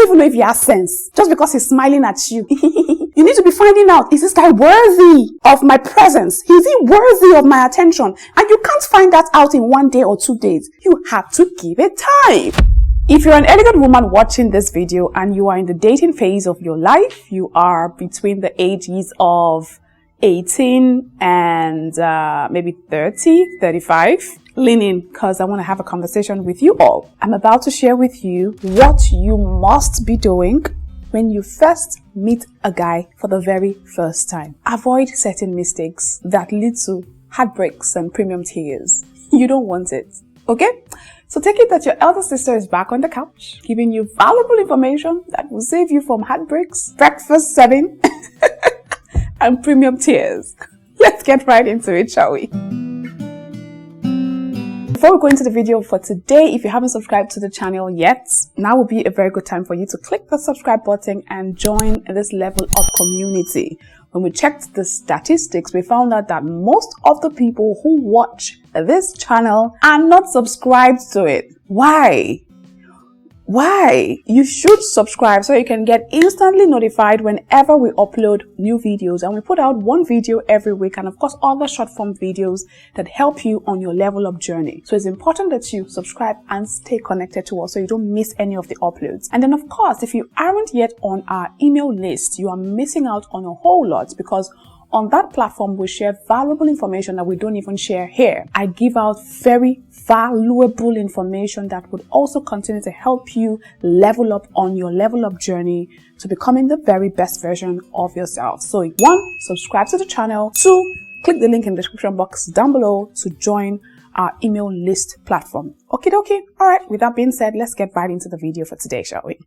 don't even know if he has sense just because he's smiling at you. You need to be finding out, is this guy worthy of my presence? Is he worthy of my attention? And you can't find that out in 1 day or 2 days. You have to give it time. If you're an elegant woman watching this video and you are in the dating phase of your life, you are between the ages of 18 and maybe 30, 35, lean in because I want to have a conversation with you all. I'm about to share with you what you must be doing when you first meet a guy for the very first time. Avoid certain mistakes that lead to heartbreaks and premium tears. You don't want it. Okay? So take it that your elder sister is back on the couch, giving you valuable information that will save you from heartbreaks, breakfast serving, and premium tears. Let's get right into it, shall we? Before we go into the video for today, if you haven't subscribed to the channel yet, now would be a very good time for you to click the subscribe button and join this level of community. When we checked the statistics, we found out that most of the people who watch this channel are not subscribed to it. Why? Why? You should subscribe so you can get instantly notified whenever we upload new videos, and we put out one video every week, and of course other short form videos that help you on your level up journey. So it's important that you subscribe and stay connected to us so you don't miss any of the uploads. And then of course, if you aren't yet on our email list, you are missing out on a whole lot, because on that platform, we share valuable information that we don't even share here. I give out very valuable information that would also continue to help you level up on your level up journey to becoming the very best version of yourself. So 1, subscribe to the channel. 2, click the link in the description box down below to join our email list platform. Okay, dokie. All right. With that being said, let's get right into the video for today, shall we?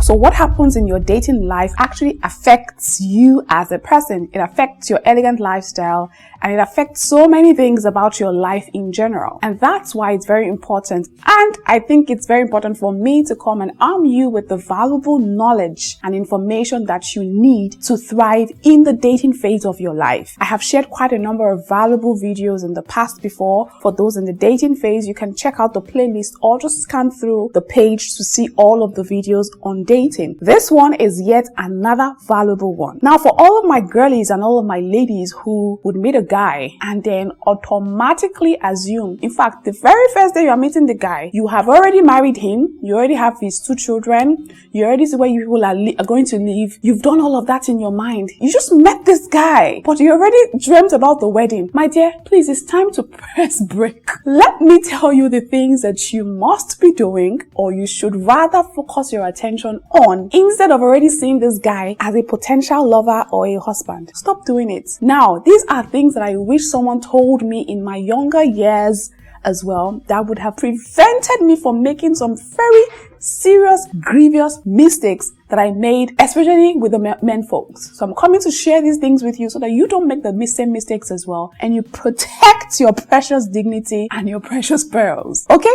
So what happens in your dating life actually affects you as a person. It affects your elegant lifestyle, and it affects so many things about your life in general. And that's why it's very important. And I think it's very important for me to come and arm you with the valuable knowledge and information that you need to thrive in the dating phase of your life. I have shared quite a number of valuable videos in the past before. For those in the dating phase, you can check out the playlist or just scan through the page to see all of the videos on dating. This one is yet another valuable one. Now, for all of my girlies and all of my ladies who would meet a guy and then automatically assume, in fact, the very first day you are meeting the guy, you have already married him, you already have his 2 children, you already see where you people are going to live, you've done all of that in your mind. You just met this guy, but you already dreamt about the wedding. My dear, please, it's time to press break. Let me tell you the things that you must be doing, or you should rather focus your attention on, instead of already seeing this guy as a potential lover or a husband. Stop doing it. Now, these are things that I wish someone told me in my younger years as well, that would have prevented me from making some very serious, grievous mistakes that I made, especially with the men folks. So I'm coming to share these things with you so that you don't make the same mistakes as well, and you protect your precious dignity and your precious pearls. Okay?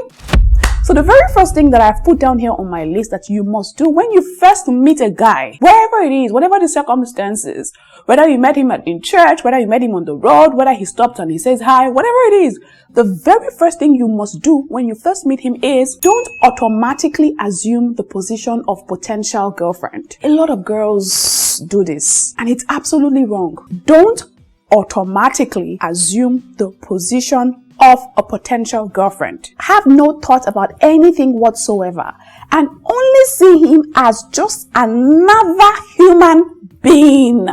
So the very first thing that I've put down here on my list that you must do when you first meet a guy, wherever it is, whatever the circumstances, whether you met him in church, whether you met him on the road, whether he stopped and he says hi, whatever it is, the very first thing you must do when you first meet him is don't automatically assume the position of potential girlfriend. A lot of girls do this, and it's absolutely wrong. Don't automatically assume the position of a potential girlfriend. Have no thought about anything whatsoever, and only see him as just another human being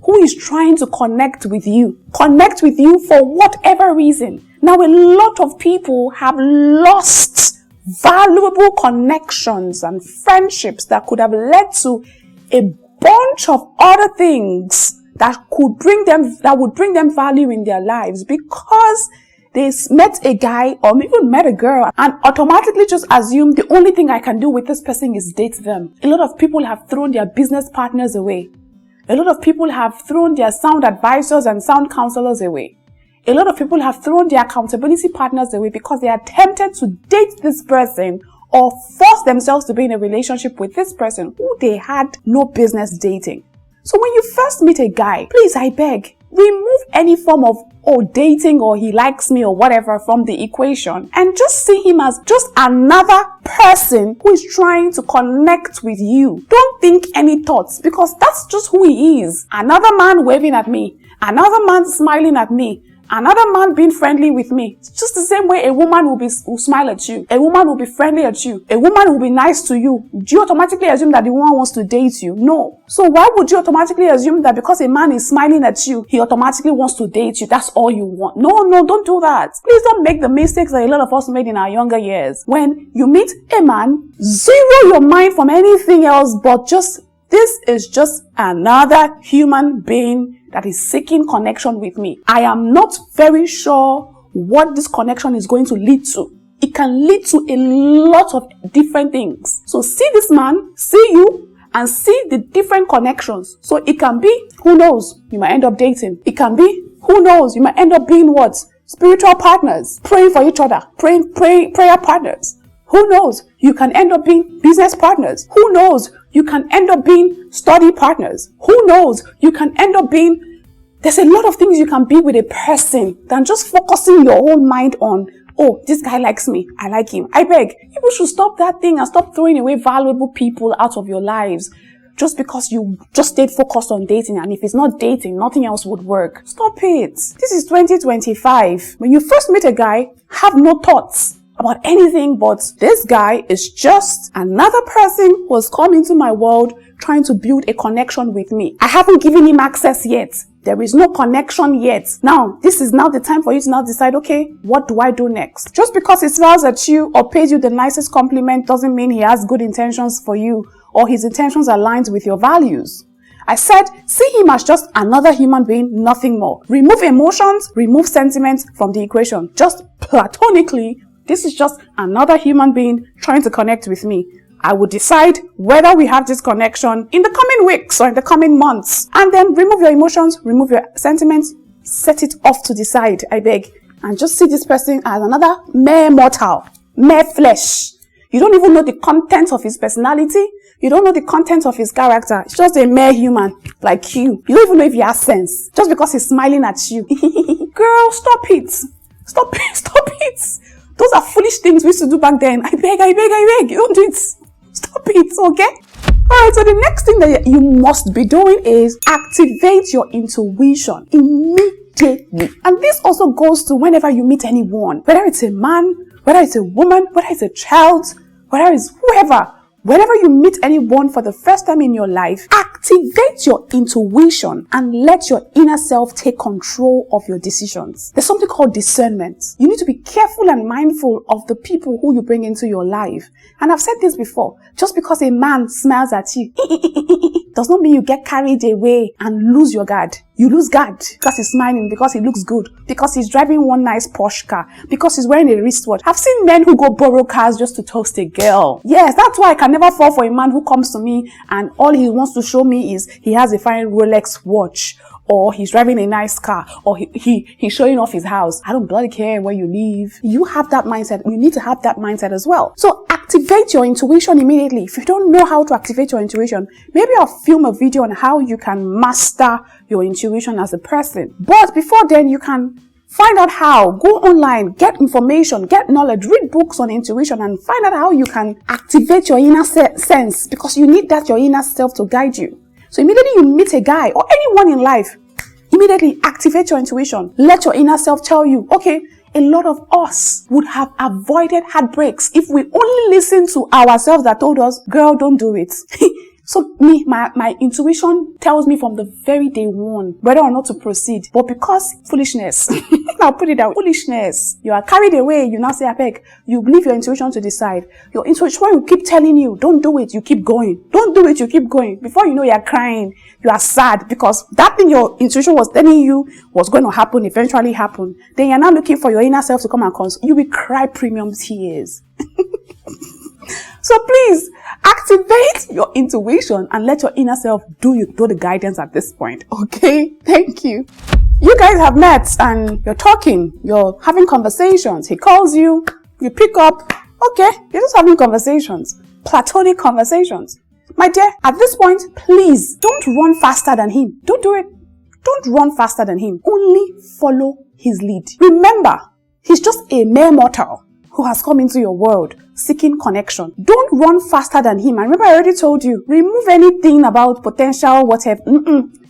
who is trying to connect with you for whatever reason. Now, a lot of people have lost valuable connections and friendships that could have led to a bunch of other things that would bring them value in their lives, because they met a guy or even met a girl and automatically just assume the only thing I can do with this person is date them. A lot of people have thrown their business partners away. A lot of people have thrown their sound advisors and sound counselors away. A lot of people have thrown their accountability partners away because they are tempted to date this person or force themselves to be in a relationship with this person who they had no business dating. So when you first meet a guy, please, I beg, Remove any form of, oh, dating or he likes me or whatever from the equation, and just see him as just another person who is trying to connect with you. Don't think any thoughts, because that's just who he is. Another man waving at me, another man smiling at me, another man being friendly with me. It's just the same way a woman will smile at you. A woman will be friendly at you. A woman will be nice to you. Do you automatically assume that the woman wants to date you? No. So why would you automatically assume that because a man is smiling at you, he automatically wants to date you? That's all you want. No, don't do that. Please don't make the mistakes that a lot of us made in our younger years. When you meet a man, zero your mind from anything else but this is just another human being that is seeking connection with me. I am not very sure what this connection is going to lead to. It can lead to a lot of different things. So see this man, see you, and see the different connections. So it can be, who knows, you might end up dating. It can be, who knows, you might end up being what? Spiritual partners, praying for each other, prayer partners. Who knows? You can end up being business partners. Who knows? You can end up being study partners. Who knows? You can end up being... There's a lot of things you can be with a person than just focusing your whole mind on, oh, this guy likes me, I like him. I beg, people should stop that thing and stop throwing away valuable people out of your lives just because you just stayed focused on dating, and if it's not dating, nothing else would work. Stop it. This is 2025. When you first meet a guy, have no thoughts about anything but this guy is just another person who has come into my world trying to build a connection with me. I haven't given him access yet. There is no connection yet. Now, this is now the time for you to now decide, okay, what do I do next? Just because he smiles at you or pays you the nicest compliment doesn't mean he has good intentions for you or his intentions aligns with your values. I said, see him as just another human being, nothing more. Remove emotions, remove sentiments from the equation. Just platonically, this is just another human being trying to connect with me. I will decide whether we have this connection in the coming weeks or in the coming months. And then remove your emotions, remove your sentiments, set it off to the side, I beg. And just see this person as another mere mortal, mere flesh. You don't even know the content of his personality. You don't know the content of his character. It's just a mere human like you. You don't even know if he has sense. Just because he's smiling at you. Girl, stop it. Stop it. Those are foolish things we used to do back then. I beg. You don't do it. Stop it, okay? Alright, so the next thing that you must be doing is activate your intuition immediately. And this also goes to whenever you meet anyone. Whether it's a man, whether it's a woman, whether it's a child, whether it's whoever. Whenever you meet anyone for the first time in your life, activate your intuition and let your inner self take control of your decisions. There's something called discernment. You need to be careful and mindful of the people who you bring into your life. And I've said this before, just because a man smiles at you, does not mean you get carried away and lose your guard. You lose guard because he's smiling, because he looks good, because he's driving one nice Porsche car, because he's wearing a wristwatch. I've seen men who go borrow cars just to toast a girl. Yes, that's why I can never fall for a man who comes to me and all he wants to show me is he has a fine Rolex watch, or he's driving a nice car, or he's showing off his house. I don't bloody care where you live. You have that mindset. You need to have that mindset as well. So activate your intuition immediately. If you don't know how to activate your intuition, maybe I'll film a video on how you can master your intuition as a person. But before then, you can find out how. Go online, get information, get knowledge, read books on intuition, and find out how you can activate your inner sense, because you need that, your inner self, to guide you. So immediately you meet a guy or anyone in life, immediately activate your intuition. Let your inner self tell you, okay, a lot of us would have avoided heartbreaks if we only listened to ourselves that told us, girl, don't do it. So my intuition tells me from the very day one whether or not to proceed. But because foolishness, I'll put it down, foolishness, you are carried away, you now say, I beg, you leave your intuition to decide. Your intuition will keep telling you, don't do it, you keep going. Don't do it, you keep going. Before you know, you're crying, you are sad, because that thing your intuition was telling you was going to happen, eventually happened. Then you're now looking for your inner self to come and console. You will cry premium tears. So please, activate your intuition and let your inner self do the guidance at this point. Okay? Thank you. You guys have met and you're talking, you're having conversations. He calls you, you pick up. Okay, you're just having conversations. Platonic conversations. My dear, at this point, please don't run faster than him. Don't do it. Don't run faster than him. Only follow his lead. Remember, he's just a mere mortal who has come into your world seeking connection. Don't run faster than him. And remember, I already told you, remove anything about potential, whatever.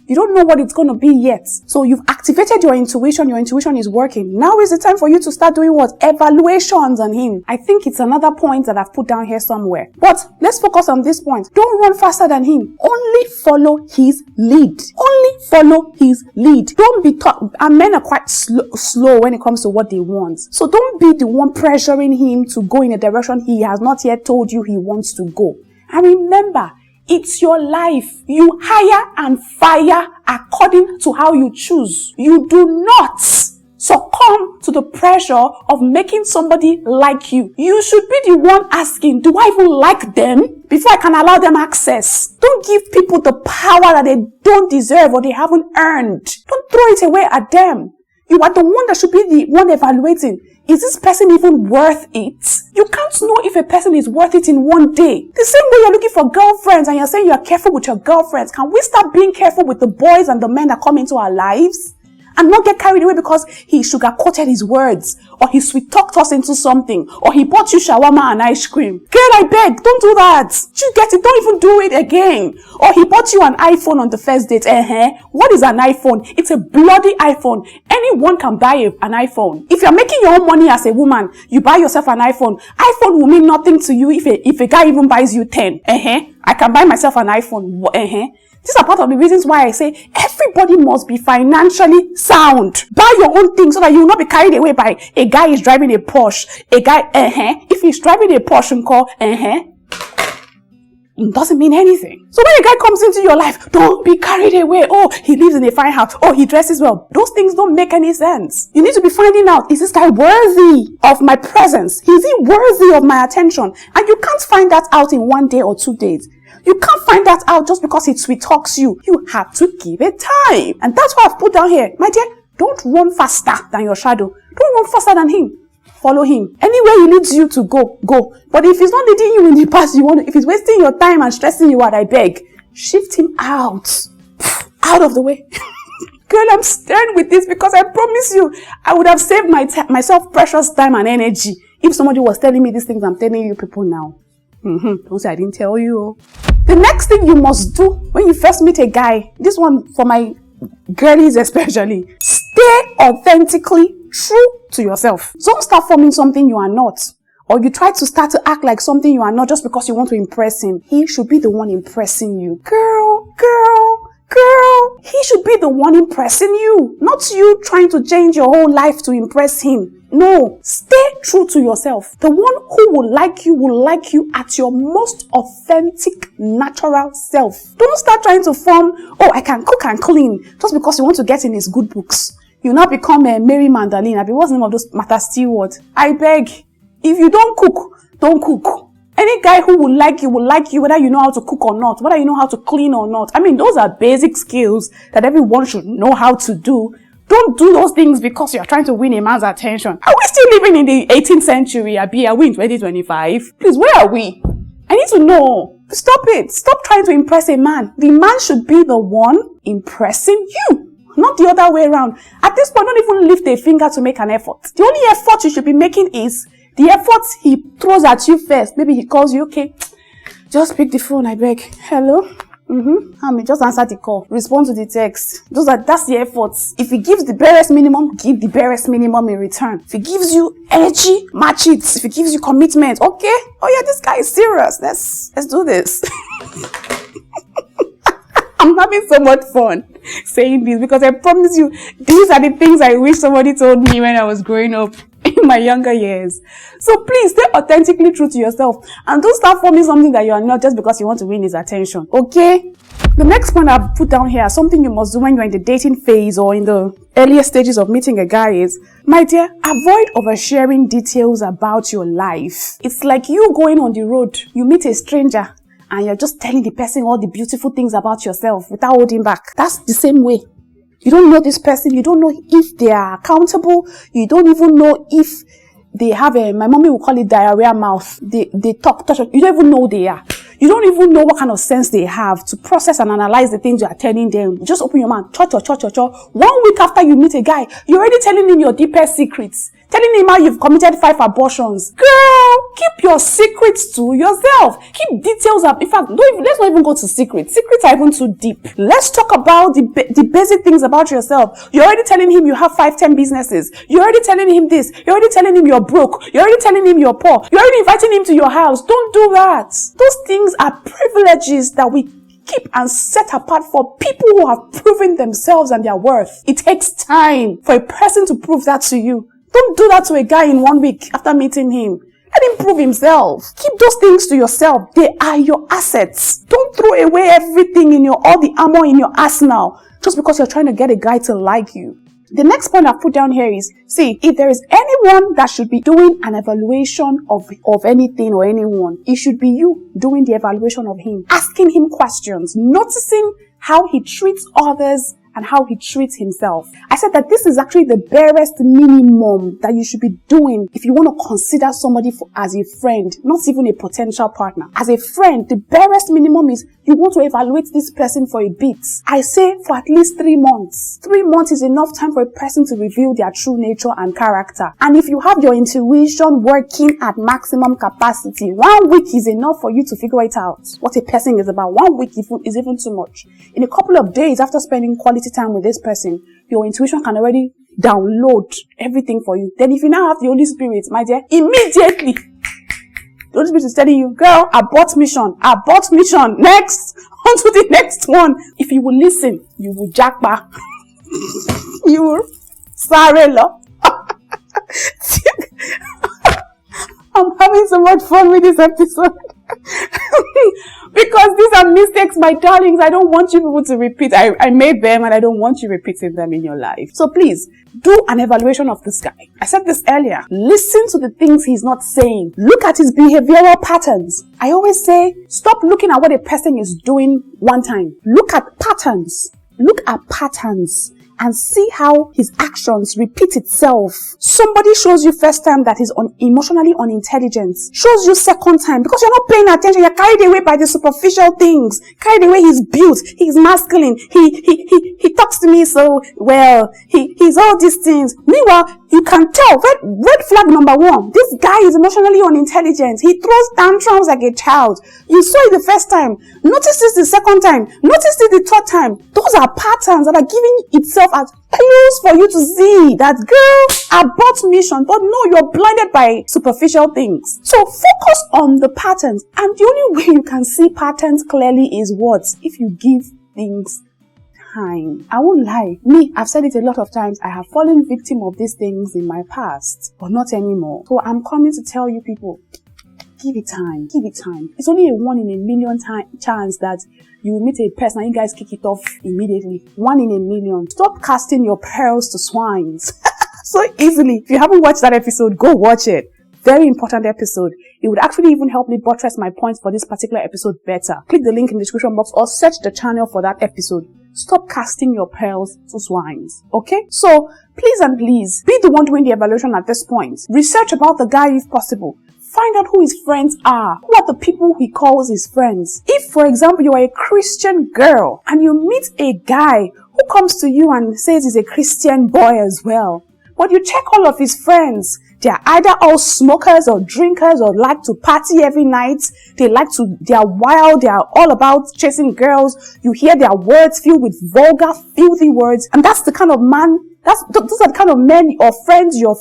You don't know what it's going to be yet. So you've activated your intuition. Your intuition is working. Now is the time for you to start doing what? Evaluations on him. I think it's another point that I've put down here somewhere. But let's focus on this point. Don't run faster than him. Only follow his lead. Only follow his lead. Don't be and men are quite slow when it comes to what they want. So don't be the one pressuring him to go in a direction he has not yet told you he wants to go. And remember, it's your life. You hire and fire according to how you choose. You do not succumb to the pressure of making somebody like you. You should be the one asking, do I even like them before I can allow them access? Don't give people the power that they don't deserve or they haven't earned. Don't throw it away at them. You are the one that should be the one evaluating. Is this person even worth it? You can't know if a person is worth it in one day. The same way you're looking for girlfriends and you're saying you're careful with your girlfriends. Can we start being careful with the boys and the men that come into our lives? And not get carried away because he sugar-coated his words, or he sweet-talked us into something, or he bought you shawarma and ice cream. Girl, I beg, don't do that. You get it? Don't even do it again. Or he bought you an iPhone on the first date. What is an iPhone? It's a bloody iPhone. Anyone can buy an iPhone. If you're making your own money as a woman, you buy yourself an iPhone. iPhone will mean nothing to you if a guy even buys you 10. I can buy myself an iPhone. These are part of the reasons why I say everybody must be financially sound. Buy your own thing so that you will not be carried away by a guy is driving a Porsche. A guy, if he's driving a Porsche, it doesn't mean anything. So when a guy comes into your life, don't be carried away. Oh, he lives in a fine house. Oh, he dresses well. Those things don't make any sense. You need to be finding out, is this guy worthy of my presence? Is he worthy of my attention? And you can't find that out in 1 day or 2 days. You can't find that out just because it sweet talks you. You have to give it time. And that's what I've put down here. My dear, don't run faster than your shadow. Don't run faster than him. Follow him. Anywhere he leads you to go, go. But if he's not leading you in the path you want, if he's wasting your time and stressing you out, I beg, shift him out. Out of the way. Girl, I'm stern with this because I promise you, I would have saved myself precious time and energy if somebody was telling me these things I'm telling you people now. Don't say I didn't tell you. The next thing you must do when you first meet a guy, this one for my girlies especially, stay authentically true to yourself. Don't start forming something you are not. Or you try to start to act like something you are not just because you want to impress him. He should be the one impressing you. Girl, he should be the one impressing you. Not you trying to change your whole life to impress him. No, stay true to yourself. The one who will like you at your most authentic, natural self. Don't start trying to form, oh, I can cook and clean, just because you want to get in his good books. You now become a Mary Magdalene. What's the name of those Martha Stewart? I beg, if you don't cook, don't cook. Any guy who will like you whether you know how to cook or not, whether you know how to clean or not. I mean, those are basic skills that everyone should know how to do. Don't do those things because you're trying to win a man's attention. Are we still living in the 18th century? Are we in 2025? Please, where are we? I need to know. Stop it. Stop trying to impress a man. The man should be the one impressing you, not the other way around. At this point, don't even lift a finger to make an effort. The only effort you should be making is the efforts he throws at you first. Maybe he calls you, okay, just pick the phone, I beg. Hello? Just answer the call. Respond to the text. That's the efforts. If he gives the barest minimum, give the barest minimum in return. If he gives you energy, match it. If he gives you commitment, okay? Oh yeah, this guy is serious. Let's do this. I'm having so much fun saying this because I promise you, these are the things I wish somebody told me when I was growing up in my younger years. So please stay authentically true to yourself and don't start forming something that you are not just because you want to win his attention. Okay? The next point I've put down here, something you must do when you're in the dating phase or in the earlier stages of meeting a guy is, my dear, avoid oversharing details about your life. It's like you going on the road, you meet a stranger and you're just telling the person all the beautiful things about yourself without holding back. That's the same way. You don't know this person. You don't know if they are accountable. You don't even know if they have my mommy will call it diarrhea mouth. They talk, touch. You don't even know who they are. You don't even know what kind of sense they have to process and analyze the things you are telling them. You just open your mouth, cho. 1 week after you meet a guy, you're already telling him your deepest secrets. Telling him how you've committed 5 abortions. Girl, keep your secrets to yourself. Keep details up. In fact, let's not even go to secrets. Secrets are even too deep. Let's talk about the basic things about yourself. You're already telling him you have 5-10 businesses. You're already telling him this. You're already telling him you're broke. You're already telling him you're poor. You're already inviting him to your house. Don't do that. Those things are privileges that we keep and set apart for people who have proven themselves and their worth. It takes time for a person to prove that to you. Don't do that to a guy in 1 week after meeting him. Let him prove himself. Keep those things to yourself. They are your assets. Don't throw away everything in all the armor in your arsenal just because you're trying to get a guy to like you. The next point I've put down here is, see, if there is anyone that should be doing an evaluation of anything or anyone, it should be you doing the evaluation of him, asking him questions, noticing how he treats others and how he treats himself. I said that this is actually the barest minimum that you should be doing if you want to consider somebody as a friend, not even a potential partner. As a friend, the barest minimum is you want to evaluate this person for a bit. I say for at least 3 months. 3 months is enough time for a person to reveal their true nature and character. And if you have your intuition working at maximum capacity, 1 week is enough for you to figure it out. What a person is about. 1 week is even too much. In a couple of days after spending quality time with this person, your intuition can already download everything for you. Then if you now have the Holy Spirit, my dear, immediately the Holy Spirit is telling you, girl, abort mission, next, on to the next one. If you will listen, you will jack back. You will sarela. I'm having so much fun with this episode. Because these are mistakes, my darlings, I don't want you people to repeat. I made them and I don't want you repeating them in your life. So please, do an evaluation of this guy. I said this earlier. Listen to the things he's not saying. Look at his behavioral patterns. I always say, stop looking at what a person is doing one time. Look at patterns. Look at patterns. And see how his actions repeat itself. Somebody shows you first time that he's emotionally unintelligent. Shows you second time because you're not paying attention. You're carried away by the superficial things. Carried away he's built. He's masculine. He talks to me so well. He's all these things. Meanwhile, you can tell, red flag number 1, this guy is emotionally unintelligent. He throws tantrums like a child. You saw it the first time. Notice this the second time. Notice it the third time. Those are patterns that are giving itself as clues for you to see that, girl, abort mission. But no, you're blinded by superficial things. So focus on the patterns. And the only way you can see patterns clearly is what? If you give things time. I won't lie. Me, I've said it a lot of times. I have fallen victim of these things in my past, but not anymore. So I'm coming to tell you people, give it time. Give it time. It's only a 1 in a million chance that you will meet a person and you guys kick it off immediately. 1 in a million. Stop casting your pearls to swines so easily. If you haven't watched that episode, go watch it. Very important episode. It would actually even help me buttress my points for this particular episode better. Click the link in the description box or search the channel for that episode. Stop casting your pearls to swines. Okay? So, please and please, be the one doing the evaluation at this point. Research about the guy if possible. Find out who his friends are. Who are the people he calls his friends? If, for example, you are a Christian girl and you meet a guy who comes to you and says he's a Christian boy as well, but you check all of his friends, they're either all smokers or drinkers or like to party every night. They are wild. They are all about chasing girls. You hear their words filled with vulgar, filthy words. And that's the kind of man, those are the kind of men or friends your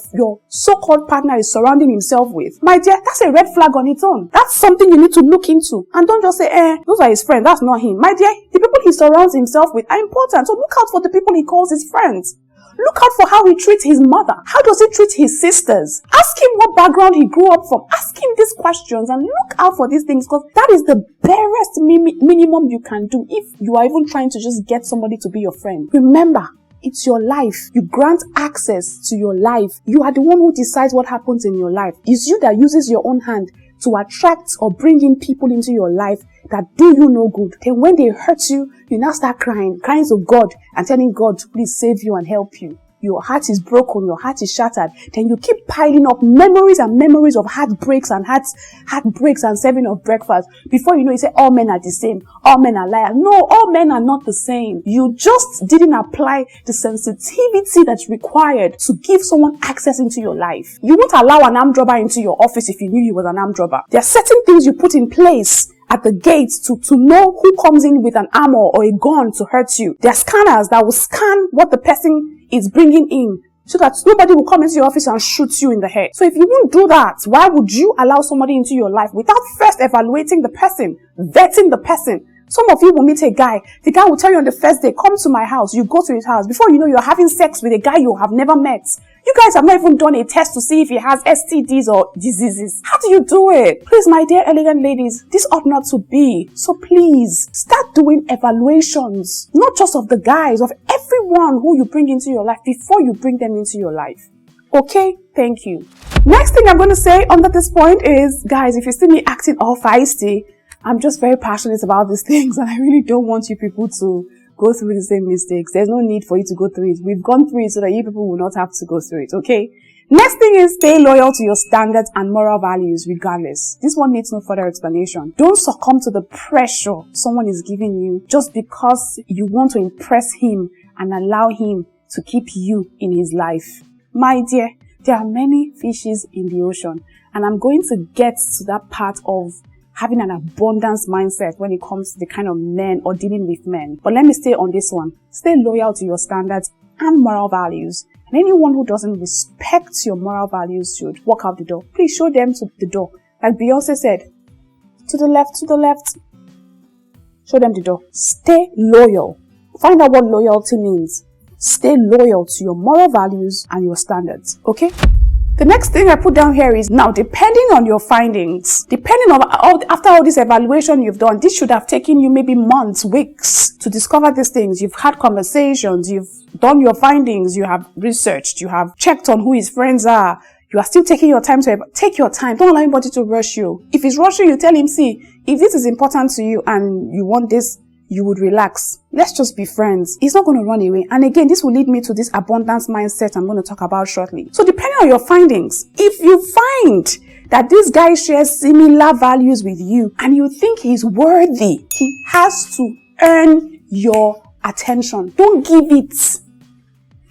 so-called partner is surrounding himself with. My dear, that's a red flag on its own. That's something you need to look into. And don't just say, those are his friends. That's not him. My dear, the people he surrounds himself with are important. So look out for the people he calls his friends. Look out for how he treats his mother. How does he treat his sisters? Ask him what background he grew up from. Ask him these questions and look out for these things because that is the barest minimum you can do if you are even trying to just get somebody to be your friend. Remember, it's your life. You grant access to your life. You are the one who decides what happens in your life. It's you that uses your own hand to attract or bring in people into your life that do you no good. Then when they hurt you, you now start crying to God and telling God to please save you and help you. your heart is broken, your heart is shattered, then you keep piling up memories and memories of heartbreaks and heartbreaks and serving of breakfast. Before you know, you say all men are the same, all men are liars. No, all men are not the same. You just didn't apply the sensitivity that's required to give someone access into your life. You won't allow an armed robber into your office if you knew he was an armed robber. There are certain things you put in place at the gates to know who comes in with an armor or a gun to hurt you. There are scanners that will scan what the person is bringing in so that nobody will come into your office and shoot you in the head. So if you won't do that, why would you allow somebody into your life without first evaluating the person, vetting the person? Some of you will meet a guy. The guy will tell you on the first day, come to my house. You go to his house. Before you know, you're having sex with a guy you have never met. You guys have not even done a test to see if he has STDs or diseases. How do you do it? Please, my dear elegant ladies, this ought not to be. So please, start doing evaluations. Not just of the guys, of everyone who you bring into your life before you bring them into your life. Okay? Thank you. Next thing I'm going to say under this point is, guys, if you see me acting all feisty, I'm just very passionate about these things and I really don't want you people to go through the same mistakes. There's no need for you to go through it. We've gone through it so that you people will not have to go through it, okay? Next thing is stay loyal to your standards and moral values regardless. This one needs no further explanation. Don't succumb to the pressure someone is giving you just because you want to impress him and allow him to keep you in his life. My dear, there are many fishes in the ocean and I'm going to get to that part of having an abundance mindset when it comes to the kind of men or dealing with men. But let me stay on this one. Stay loyal to your standards and moral values. And anyone who doesn't respect your moral values should walk out the door. Please show them to the door. Like Beyonce said, to the left, to the left. Show them the door. Stay loyal. Find out what loyalty means. Stay loyal to your moral values and your standards. Okay? The next thing I put down here is now, depending on your findings, depending on after all this evaluation you've done, this should have taken you maybe months, weeks to discover these things. You've had conversations, you've done your findings, you have researched, you have checked on who his friends are. You are still taking your time to take your time. Don't allow anybody to rush you. If he's rushing you, tell him, see, if this is important to you and you want this, you would relax. Let's just be friends. He's not going to run away. And again, this will lead me to this abundance mindset I'm going to talk about shortly. So depending on your findings, if you find that this guy shares similar values with you and you think he's worthy, he has to earn your attention. Don't give it.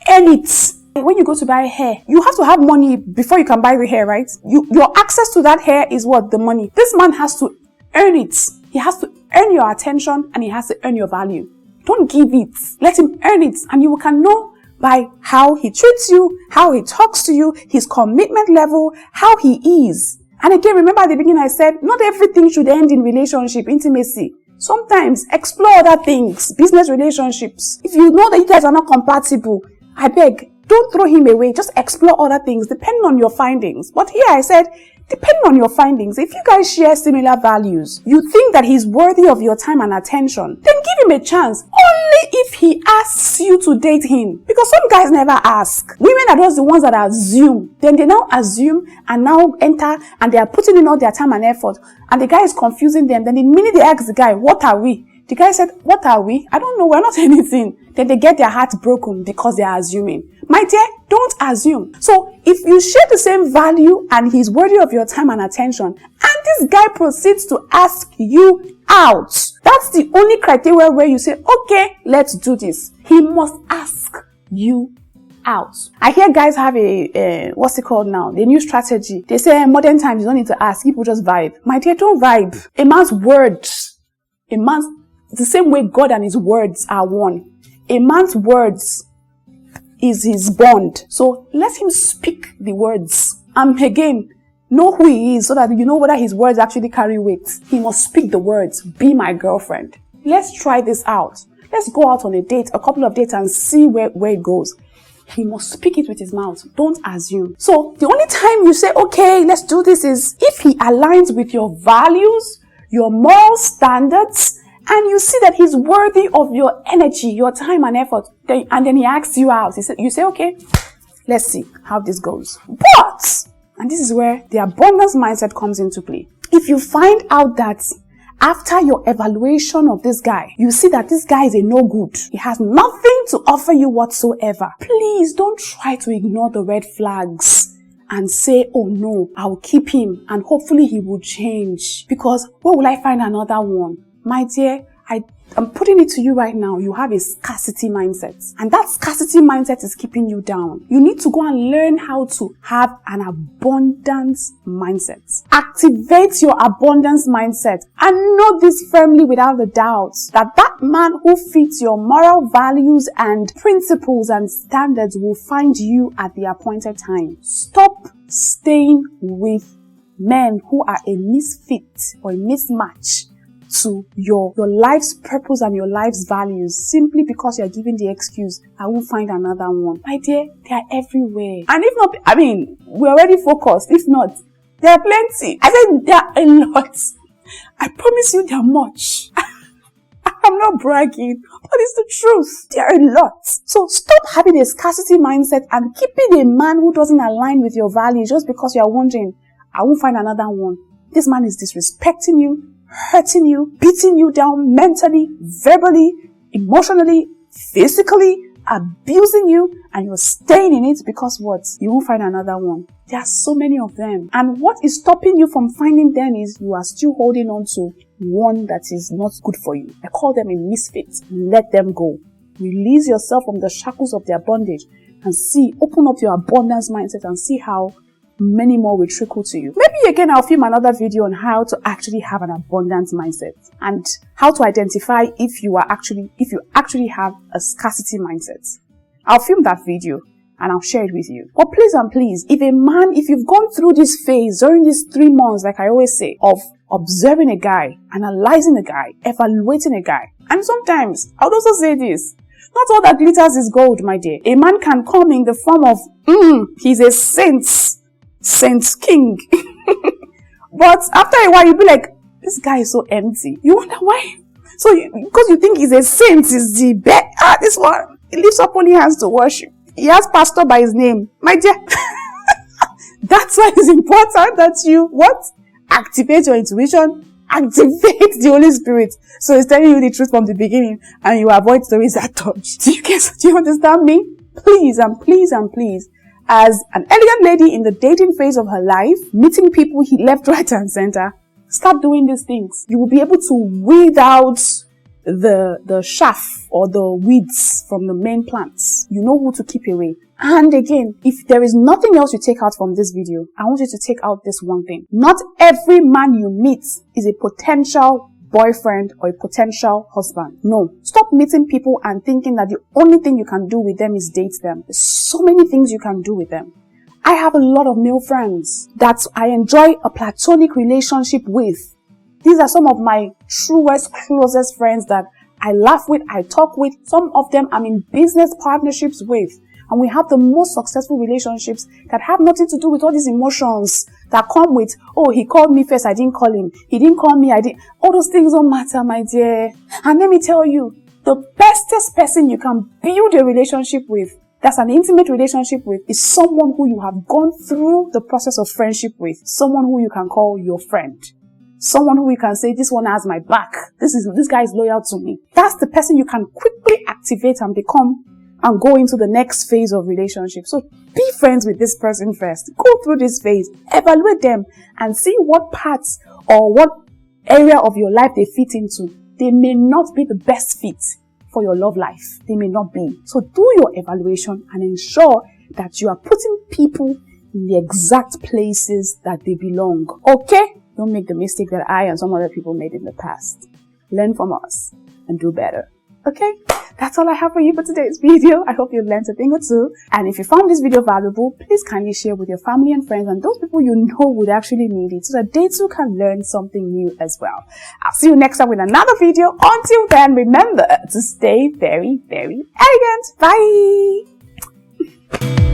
Earn it. When you go to buy hair, you have to have money before you can buy the hair, right? Your access to that hair is what? The money. This man has to earn it. He has to earn your attention and he has to earn your value. Don't give it. Let him earn it and you can know by how he treats you, how he talks to you, his commitment level, how he is. And again, remember at the beginning I said, not everything should end in relationship, intimacy. Sometimes explore other things, business relationships. If you know that you guys are not compatible, I beg, don't throw him away. Just explore other things depending on your findings. But here I said, depending on your findings, if you guys share similar values, you think that he's worthy of your time and attention, then give him a chance. Only if he asks you to date him. Because some guys never ask. Women are just the ones that assume. Then they now assume and now enter and they are putting in all their time and effort. And the guy is confusing them. Then the minute they ask the guy, what are we? The guy said, what are we? I don't know. We're not anything. Then they get their heart broken because they are assuming. My dear, don't assume. So if you share the same value and he's worthy of your time and attention, and this guy proceeds to ask you out, that's the only criteria where you say, okay, let's do this. He must ask you out. I hear guys have what's it called now? The new strategy. They say modern times you don't need to ask. People just vibe. My dear, don't vibe. A man's words, the same way God and his words are one. A man's words is his bond. So let him speak the words. And again, know who he is so that you know whether his words actually carry weight. He must speak the words. Be my girlfriend. Let's try this out. Let's go out on a date, a couple of dates and see where it goes. He must speak it with his mouth. Don't assume. So the only time you say, okay, let's do this is if he aligns with your values, your moral standards, and you see that he's worthy of your energy, your time and effort. And then he asks you out. You say, okay, let's see how this goes. But, and this is where the abundance mindset comes into play. If you find out that After your evaluation of this guy, you see that this guy is a no good. He has nothing to offer you whatsoever. Please don't try to ignore the red flags and say, oh no, I'll keep him and hopefully he will change. Because where will I find another one? My dear, I'm putting it to you right now. You have a scarcity mindset. And that scarcity mindset is keeping you down. You need to go and learn how to have an abundance mindset. Activate your abundance mindset and know this firmly without a doubt that that man who fits your moral values and principles and standards will find you at the appointed time. Stop staying with men who are a misfit or a mismatch to your life's purpose and your life's values simply because you're giving the excuse, I will find another one. My dear, they are everywhere. And if not, we're already focused. If not, there are plenty. I said there are a lot. I promise you there are much. I'm not bragging, but it's the truth. There are a lot. So stop having a scarcity mindset and keeping a man who doesn't align with your values just because you're wondering, I will find another one. This man is disrespecting you, hurting you, beating you down mentally, verbally, emotionally, physically, abusing you, and you're staying in it because what? You won't find another one. There are so many of them. And what is stopping you from finding them is you are still holding on to one that is not good for you. I call them a misfit. Let them go. Release yourself from the shackles of their bondage and open up your abundance mindset and see how many more will trickle to you. Maybe again I'll film another video on how to actually have an abundance mindset and how to identify if you actually have a scarcity mindset. I'll film that video and I'll share it with you. But please and please, if you've gone through this phase during these 3 months, like I always say, of observing a guy, analyzing a guy, evaluating a guy, and sometimes I would also say this, not all that glitters is gold, my dear. A man can come in the form of, he's a Saint King. But after a while, you'll be like, this guy is so empty. You wonder why? Because you think he's a saint, is the best. This one, he lifts up only hands to worship. He has pastor by his name. My dear, that's why it's important that you, activate your intuition, activate the Holy Spirit. So it's telling you the truth from the beginning and you avoid stories that touch. Do you understand me? Please and please and please. As an elegant lady in the dating phase of her life, meeting people left, right, and center, start doing these things. You will be able to weed out the chaff or the weeds from the main plants. You know who to keep away. And again, if there is nothing else you take out from this video, I want you to take out this one thing. Not every man you meet is a potential boyfriend or a potential husband. No. Stop meeting people and thinking that the only thing you can do with them is date them. There's so many things you can do with them. I have a lot of male friends that I enjoy a platonic relationship with. These are some of my truest, closest friends that I laugh with, I talk with. Some of them I'm in business partnerships with. And we have the most successful relationships that have nothing to do with all these emotions that come with, oh, he called me first, I didn't call him. He didn't call me, I didn't. All those things don't matter, my dear. And let me tell you, the bestest person you can build a relationship with, that's an intimate relationship with, is someone who you have gone through the process of friendship with. Someone who you can call your friend. Someone who you can say, this one has my back. This guy is loyal to me. That's the person you can quickly activate and become and go into the next phase of relationship. So be friends with this person first. Go through this phase, evaluate them, and see what parts or what area of your life they fit into. They may not be the best fit for your love life. They may not be. So do your evaluation and ensure that you are putting people in the exact places that they belong. Okay? Don't make the mistake that I and some other people made in the past. Learn from us and do better. Okay? That's all I have for you for today's video. I hope you learned a thing or two. And if you found this video valuable, please kindly share with your family and friends and those people you know would actually need it so that they too can learn something new as well. I'll see you next time with another video. Until then, remember to stay very, very elegant. Bye!